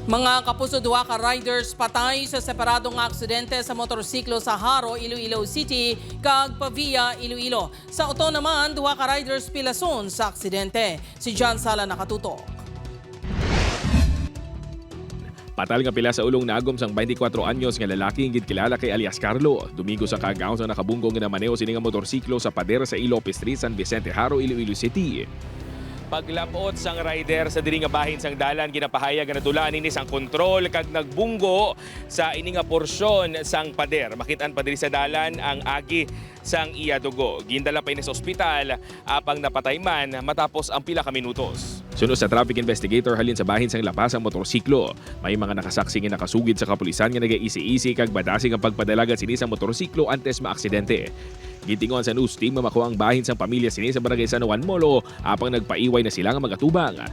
Mga kapuso, duha ka riders patay sa separadong aksidente sa motorsiklo sa Jaro, Iloilo City, kag Pavia, Iloilo. Sa Oton naman, duha ka riders pilason sa aksidente. Si John Sala nakatutok. Patal nga pila sa ulong nagom sang 24 anyos nga lalaki ingid kilala kay alias Carlo. Domingo sa kaagaw sa nakabunggo ginamaneho sini nga motorsiklo sa pader sa Iloilo Street, San Vicente, Jaro, Iloilo City. Paglapot sang rider sa diri nga bahin sang dalan ginapahayag nga nadulaan ini sang kontrol kag nagbunggo sa ini nga porsyon sang pader. Makitaan pa diri sa dalan ang agi sang iya dugo. Gindala pa ini sa ospital apang napatay man matapos ang pila ka minutos. Sunod sa traffic investigator halin sa bahin sang lapas ang motorsiklo. May mga nakasaksi nga nakasugid sa kapulisan nga nagaisi-isi kag badasi nga pagpadalagan sini sa motorsiklo antes maaksidente. Gitingon sa news team makuha ang bahin sang pamilya sini sa barangay San Juan Molo apang nagpaiway na sila nga magatubang.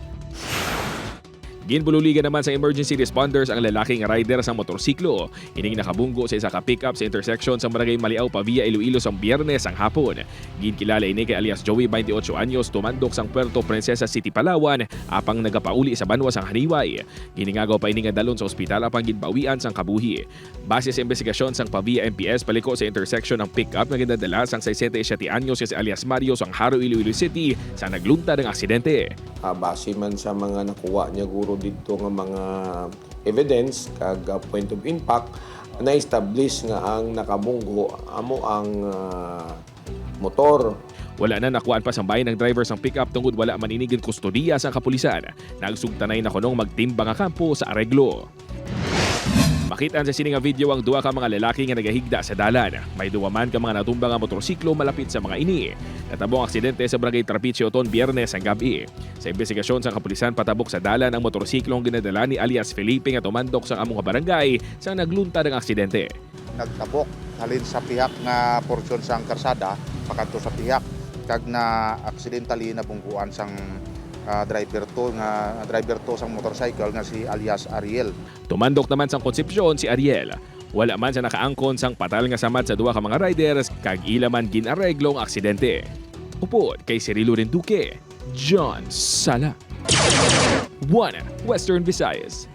Ginbululigan naman sa emergency responders ang lalaking rider sa motorsiklo. Ining nakabunggo sa isa ka pick-up sa intersection sa barangay Maliaw, Pavia, Iloilo sa Biyernes ang hapon. Ginkilala ini kay alias Joey, 28 anyos, tumandok sang Puerto Princesa City, Palawan, apang nagapauli sa banwa sang haniway. Giningagaw pa ini nga dalon sa ospital apang ginbawian sang kabuhi. Base sa investigasyon sang Pavia MPS, paliko sa intersection ng pick-up na ginadala sang 67 anyos si alias Mario sang Jaro, Iloilo City sa naglungtad ng aksidente. Base man sa mga nakuha niya guro dito nga mga evidence kag point of impact, na-establish nga ang nakabunggo amo ang motor. Wala na nakuhaan pa sa bayan ng driver sang pick-up tungod wala maninigin kustodiya sa kapulisan. Nagsugtanay na kunong magtimbang nga kampo sa areglo. Makitaan sa sini nga video ang duha ka mga lalaki nga nagahigda sa dalan. May duwa man ka mga natumba nga motorsiklo malapit sa mga ini. Natabong aksidente sa barangay Trapiche, Oton, Biyernes ang gabi. Sa investigasyon sa kapulisan, patabok sa dalan ang motorsiklong ginadala ni alias Felipe nga tumandok sa among barangay sa nagluntad ng aksidente. Nagtabok halin sa pihak nga porsyon sang karsada pakanto sa pihak kag na aksidentally nabungguan sang driver to sang motorcycle nga si alias Ariel. Tumandok naman sang konsepsyon si Ariel. Wala man sa nakaangkon sang patal nga samad sa duha ka mga riders kag ila man ginareglo ang aksidente. Upod kay Cirilo Renduque, John Sala, Western Visayas.